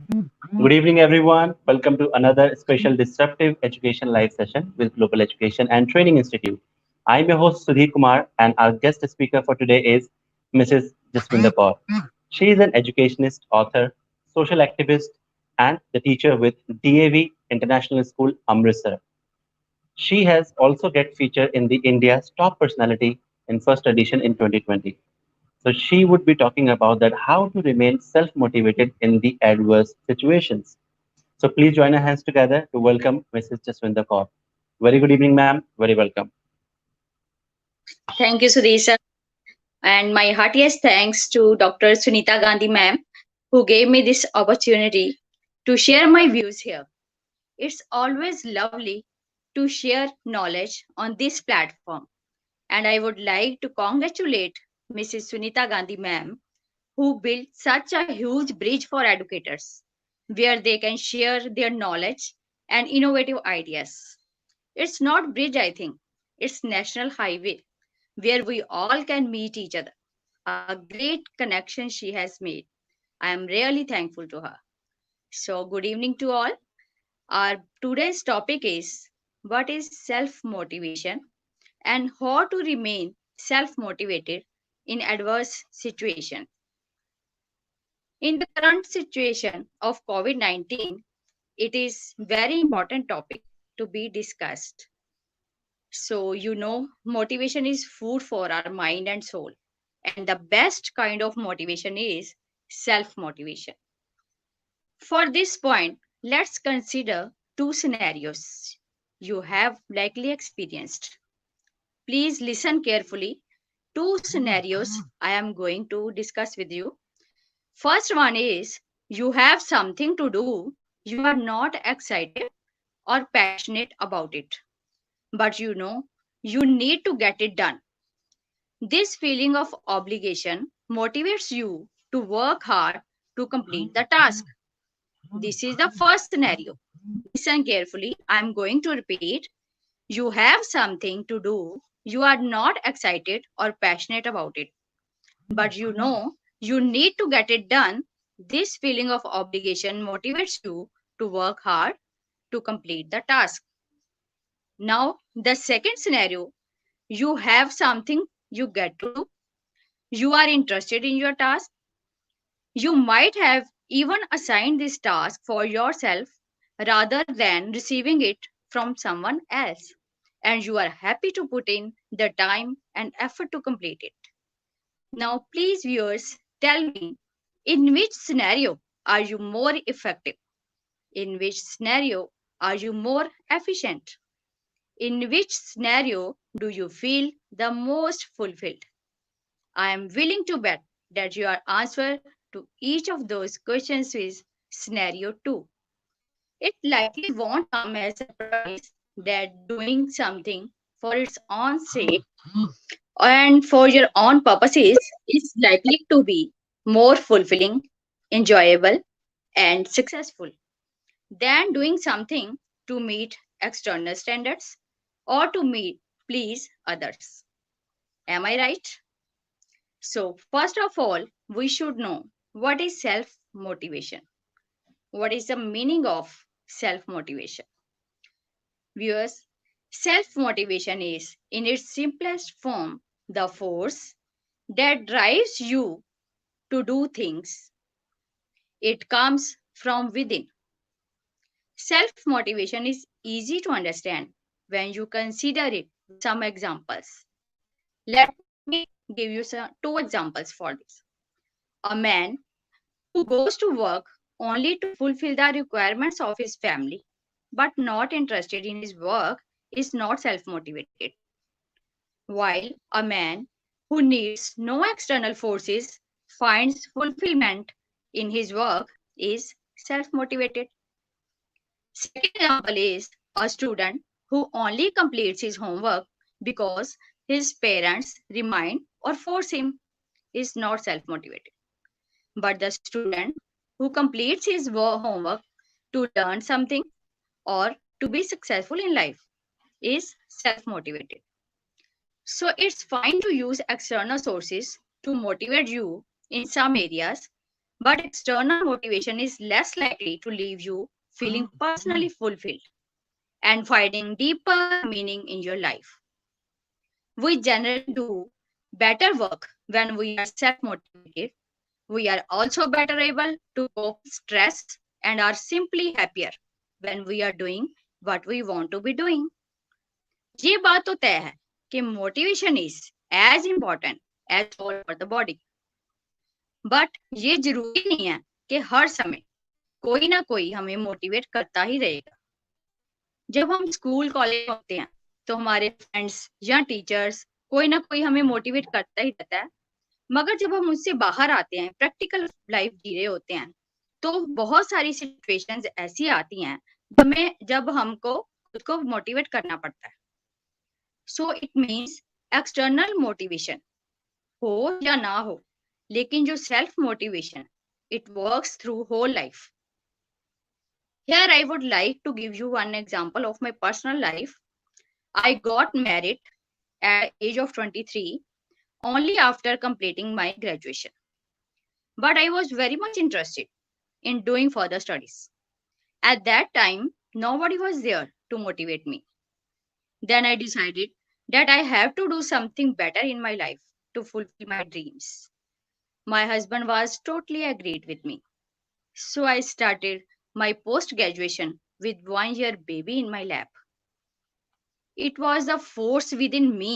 Good evening, everyone. Welcome to another special disruptive education live session with Global Education and Training Institute. I'm your host, Sudhir Kumar, and our guest speaker for today is Mrs. Jaswinder Kaur. She is an educationist, author, social activist, and the teacher with DAV International School, Amritsar. She has also get featured in the India's Top Personality in first edition in 2020. So she would be talking about that how to remain self-motivated in the adverse situations. So please join our hands together to welcome Mrs. Jaswinder Kaur. Very good evening, ma'am. Very welcome. Thank you, Sudhir. And my heartiest thanks to Dr. Sunita Gandhi, ma'am, who gave me this opportunity to share my views here. It's always lovely to share knowledge on this platform. And I would like to congratulate Mrs. Sunita Gandhi, ma'am, who built such a huge bridge for educators where they can share their knowledge and innovative ideas. It's not bridge, I think. It's national highway where we all can meet each other. A great connection she has made. I am really thankful to her. So, good evening to all. Our today's topic is what is self motivation and how to remain self motivated in adverse situation. In the current situation of COVID-19, it is very important topic to be discussed. So, motivation is food for our mind and soul. And the best kind of motivation is self motivation. For this point, let's consider two scenarios you have likely experienced. Please listen carefully. Two scenarios I am going to discuss with you. First one is you have something to do, you are not excited or passionate about it, but you need to get it done. This feeling of obligation motivates you to work hard to complete the task. This is the first scenario. Listen carefully. I am going to repeat it. You have something to do. You are not excited or passionate about it, but you need to get it done. This feeling of obligation motivates you to work hard to complete the task. Now, the second scenario, you have something you get to do. You are interested in your task. You might have even assigned this task for yourself rather than receiving it from someone else, and you are happy to put in the time and effort to complete it. Now, please, viewers, tell me, in which scenario are you more effective? In which scenario are you more efficient? In which scenario do you feel the most fulfilled? I am willing to bet that your answer to each of those questions is scenario 2. It likely won't come as a surprise that doing something for its own sake and for your own purposes is likely to be more fulfilling, enjoyable, and successful than doing something to meet external standards or to meet please others. Am I right? So, first of all, we should know what is self motivation. What is the meaning of self motivation? Viewers, self motivation is, in its simplest form, the force that drives you to do things. It comes from within. Self motivation is easy to understand when you consider it with some examples. Let me give you two examples for this. A man who goes to work only to fulfill the requirements of his family but not interested in his work is not self motivated. While a man who needs no external forces finds fulfillment in his work is self motivated. Second example is a student who only completes his homework because his parents remind or force him is not self motivated. But the student who completes his homework to learn something or to be successful in life is self motivated. So it's fine to use external sources to motivate you in some areas, But external motivation is less likely to leave you feeling personally fulfilled and finding deeper meaning in your life. We generally do better work when we are self motivated. We are also better able to cope with stress and are simply happier when we are doing what we want to be doing. ये बात तो तय है कि motivation is as important as soul for the body. But ये जरूरी नहीं है कि हर समय कोई ना कोई हमें मोटिवेट करता ही रहेगा. जब हम स्कूल कॉलेज में होते हैं तो हमारे फ्रेंड्स या टीचर्स कोई ना कोई हमें मोटिवेट करता ही रहता है. मगर जब हम उससे बाहर आते हैं, प्रैक्टिकल लाइफ जी रहे होते हैं, तो बहुत सारी सिचुएशंस ऐसी आती हैं जब हमको खुद को मोटिवेट करना पड़ता है. So it means external motivation हो या ना हो, लेकिन जो self motivation it works through whole life. Here I would like to give you one example of my personal life. I got married at the age of 23 only after completing my graduation. But I was very much interested in doing further studies. At that time, nobody was there to motivate me. Then I decided that I have to do something better in my life to fulfill my dreams. My husband was totally agreed with me. So I started my post graduation with 1 year baby in my lap. It was the force within me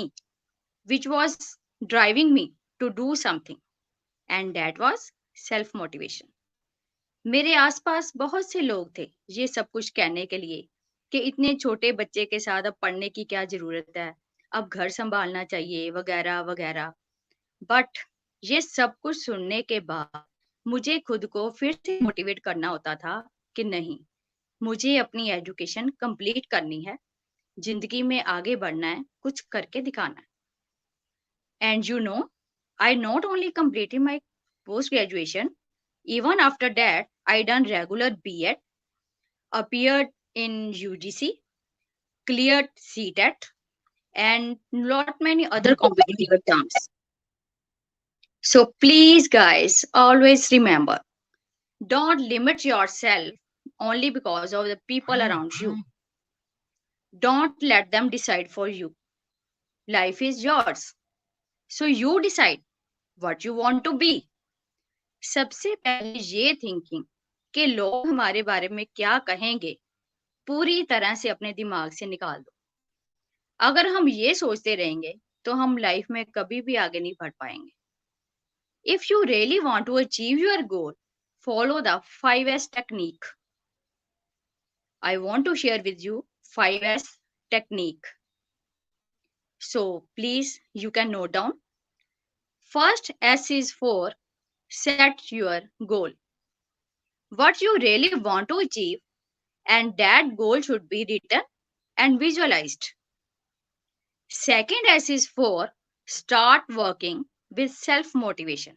which was driving me to do something, and that was self motivation. मेरे आसपास बहुत से लोग थे ये सब कुछ कहने के लिए कि इतने छोटे बच्चे के साथ अब पढ़ने की क्या जरूरत है, अब घर संभालना चाहिए वगैरह वगैरह. बट ये सब कुछ सुनने के बाद मुझे खुद को फिर से मोटिवेट करना होता था कि नहीं, मुझे अपनी एजुकेशन कंप्लीट करनी है, जिंदगी में आगे बढ़ना है, कुछ करके दिखाना है. And you no, I not only completed my post graduation, even after that I done regular B.Ed, appeared in UGC, cleared CTET, and lot many other competitive exams. So please guys, always remember, don't limit yourself only because of the people around you. Don't let them decide for you. Life is yours. So you decide what you want to be. सबसे पहले ये thinking कि लोग हमारे बारे में क्या कहेंगे पूरी तरह से अपने दिमाग से निकाल दो. अगर हम ये सोचते रहेंगे तो हम लाइफ में कभी भी आगे नहीं बढ़ पाएंगे. If you really want to achieve your goal, follow the 5S technique. I want to share with you 5S technique. So please you can note down. First S is for set your goal. What you really want to achieve, and that goal should be written and visualized. Second S is for start working with self motivation.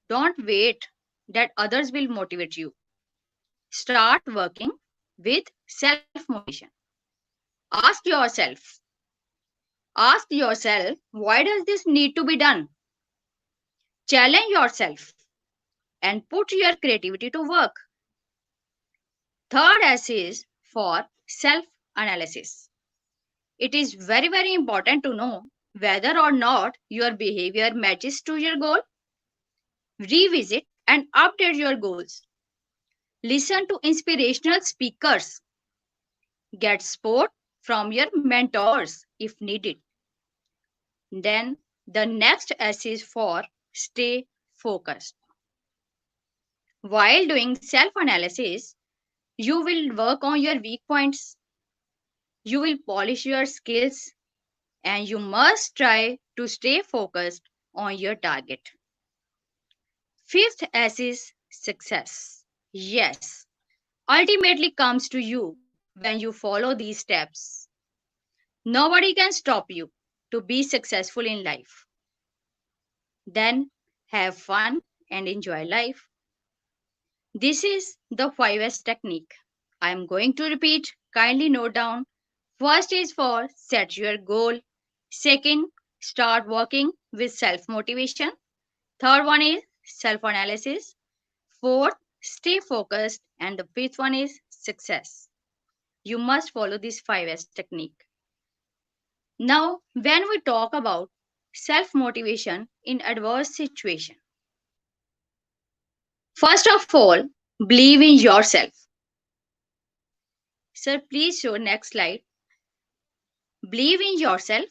Don't wait that others will motivate you. Start working with self motivation. Ask yourself, why does this need to be done? Challenge yourself and put your creativity to work. Third S is for self analysis. It is very, very important to know whether or not your behavior matches to your goal. Revisit and update your goals. Listen to inspirational speakers. Get support from your mentors if needed. Then the next S is for stay focused. While doing self analysis, you will work on your weak points. You will polish your skills, and you must try to stay focused on your target. Fifth S is success. Yes, ultimately comes to you when you follow these steps. Nobody can stop you to be successful in life. Then have fun and enjoy life. This is the 5S technique. I am going to repeat. Kindly note down. First is for set your goal. Second, start working with self motivation. Third one is self analysis. Fourth, stay focused. And the fifth one is success. You must follow this 5S technique. Now, when we talk about self motivation in adverse situation, first of all, believe in yourself. Sir, please show next slide. Believe in yourself,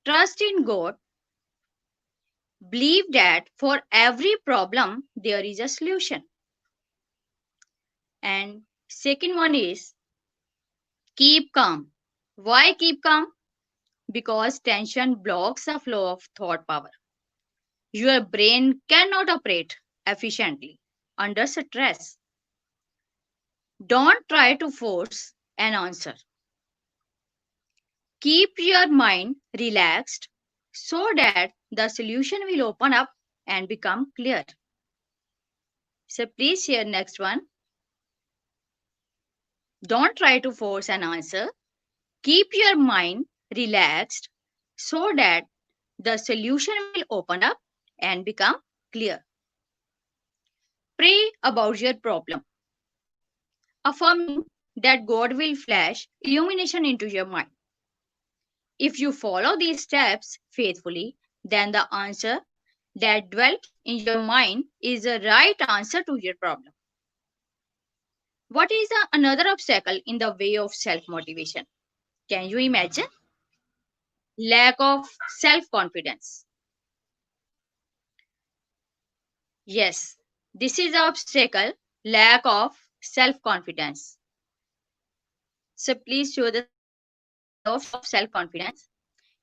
trust in God, believe that for every problem there is a solution. And second one is keep calm. Why keep calm? Because tension blocks the flow of thought power. Your brain cannot operate efficiently under stress. Don't try to force an answer. Keep your mind relaxed so that the solution will open up and become clear. So please share next one. Don't try to force an answer. Keep your mind relaxed so that the solution will open up and become clear. Pray about your problem, affirming that God will flash illumination into your mind. If you follow these steps faithfully, then the answer that dwelt in your mind is the right answer to your problem. What is another obstacle in the way of self motivation? Can you imagine? Lack of self confidence. Yes, this is the obstacle, lack of self confidence. So please show the slide lack of self confidence.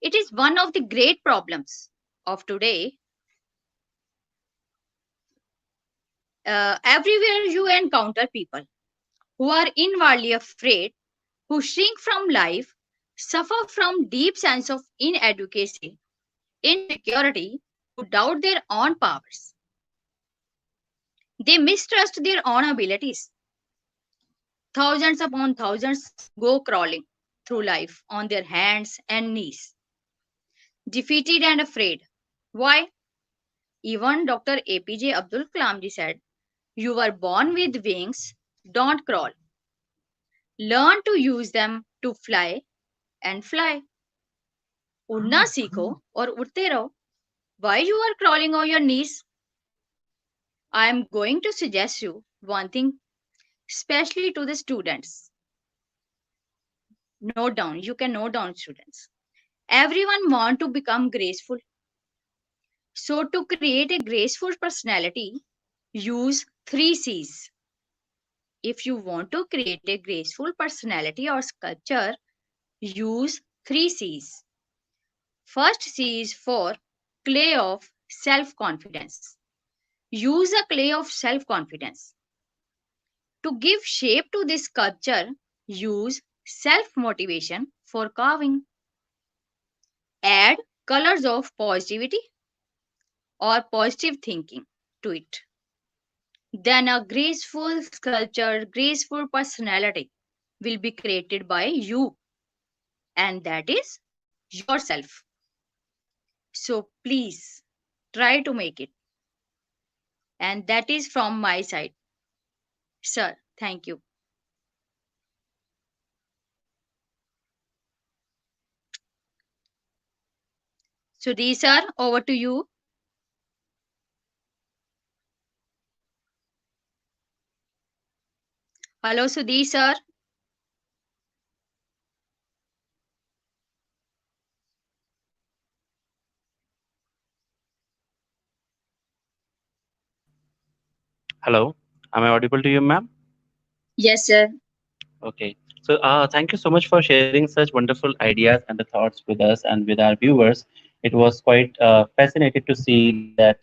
It is one of the great problems of today. Everywhere you encounter people who are inwardly afraid, who shrink from life, suffer from deep sense of inadequacy, insecurity, who doubt their own powers. They mistrust their own abilities. Thousands upon thousands go crawling through life on their hands and knees, defeated and afraid. Why? Even Dr. APJ Abdul Kalam ji said, "You were born with wings, don't crawl. Learn to use them to fly and fly. उड़ना सीखो और उड़ते रहो. Why you are crawling on your knees? I am going to suggest you one thing, especially to the students. Note down. You can note down, students. Everyone want to become graceful. So to create a graceful personality, use 3 C's. If you want to create a graceful personality or sculpture, use 3 C's. First C is for clay of self-confidence. Use a clay of self-confidence. To give shape to this sculpture, use self-motivation for carving. Add colors of positivity or positive thinking to it. Then a graceful sculpture, graceful personality will be created by you, and that is yourself. So please try to make it. And that is from my side. Sir, thank you. Sudhir sir, over to you. Hello, Sudhir sir. Hello, am I audible to you, ma'am? Yes, sir. Okay. So, thank you so much for sharing such wonderful ideas and the thoughts with us and with our viewers. It was quite fascinating to see that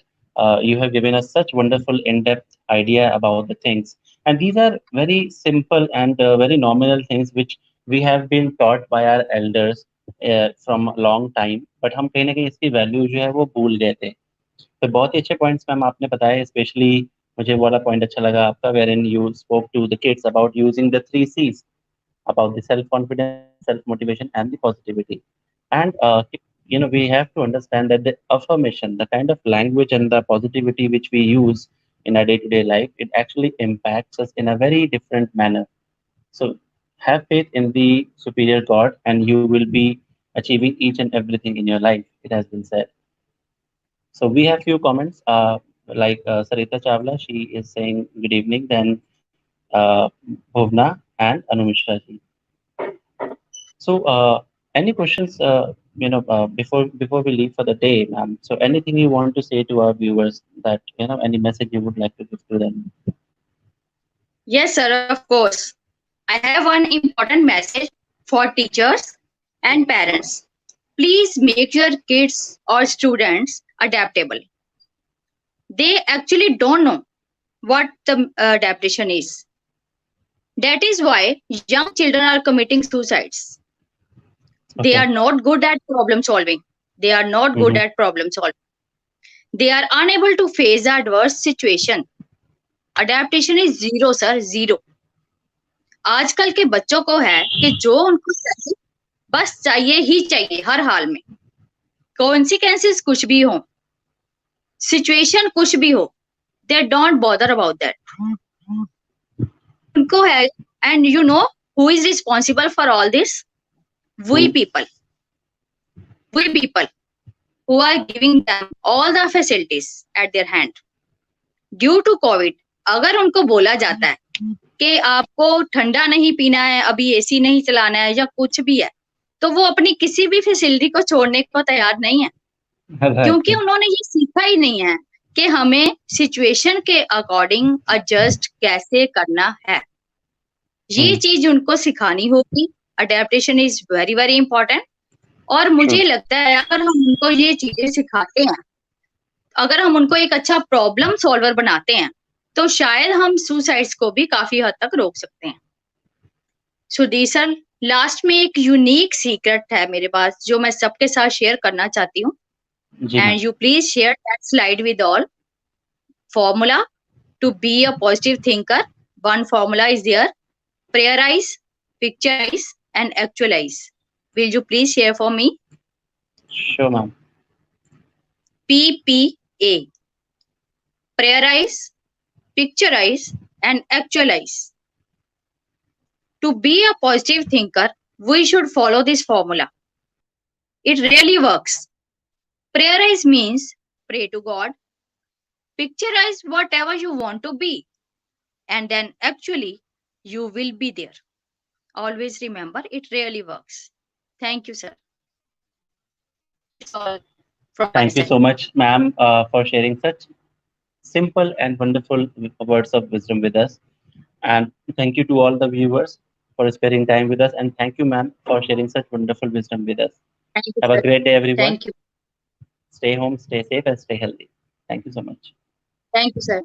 you have given us such wonderful in-depth idea about the things. And these are very simple and very nominal things which we have been taught by our elders from a long time. But हम कहीं ना कहीं इसकी value जो है वो भूल गए थे. तो बहुत ही अच्छे पॉइंट्स मैम आपने बताए, स्पेशली मुझे वो वाला पॉइंट अच्छा लगा आपका, where in you spoke to the kids about using the 3 C's about the self confidence, self motivation, and the positivity. And we have to understand that the affirmation, the kind of language and the positivity which we use in our day-to-day life, it actually impacts us in a very different manner. So have faith in the superior God, and you will be achieving each and everything in your life. It has been said. So we have few comments. Sarita Chawla, she is saying good evening. Then Bhuvna and Anumishra ji. So any questions? Before we leave for the day, ma'am. So anything you want to say to our viewers, that any message you would like to give to them? Yes, sir, of course. I have one important message for teachers and parents. Please make your kids or students adaptable. They actually don't know what the adaptation is. That is why young children are committing suicides. They Okay. are not good at problem solving. They are not good Mm-hmm. at problem solving. They are unable to face the adverse situation. Adaptation is zero, sir, zero. आजकल के बच्चों को है कि जो उनको चाहिए बस चाहिए ही चाहिए हर हाल में. कॉन्सिक्वेंसेस कुछ भी हो, सिचुएशन कुछ भी हो, they don't bother about that. उनको है, and you know who is responsible for all this? We Who? People. We people who are giving them all the facilities at their hand. Due to Covid अगर उनको बोला जाता है कि आपको ठंडा नहीं पीना है, अभी एसी नहीं चलाना है या कुछ भी है, तो वो अपनी किसी भी फैसिलिटी को छोड़ने को तैयार नहीं है, Right. क्योंकि उन्होंने ये सीखा ही नहीं है कि हमें सिचुएशन के अकॉर्डिंग एडजस्ट कैसे करना है. ये Mm. चीज उनको सिखानी होगी. Adaptation is very very important. और True. मुझे लगता है अगर हम उनको ये चीजें सिखाते हैं, अगर हम उनको एक अच्छा प्रॉब्लम सॉल्वर बनाते हैं, तो शायद हम सुसाइड्स को भी काफी हद तक रोक सकते हैं. सुधीर सर, लास्ट में एक यूनिक सीक्रेट है मेरे पास जो मैं सबके साथ शेयर करना चाहती हूँ. जी ma'am. And you please share that slide with all. Formula to be a positive thinker. One formula is there. Prioritize, picturize, and actualize. Will you please share for me? Sure, ma'am. PPA. Prioritize, picturize, and actualize. To be a positive thinker, we should follow this formula. It really works. Prioritize means pray to God. Picturize whatever you want to be. And then actually, you will be there. Always remember, it really works. Thank you, sir. It's all from my Thank you side. so much, ma'am, for sharing such simple and wonderful words of wisdom with us. And thank you to all the viewers for sparing time with us. And thank you, ma'am, for sharing such wonderful wisdom with us. Thank you, Have a sir. great day, everyone. Thank you. Stay home, stay safe, and stay healthy. Thank you so much. Thank you, sir.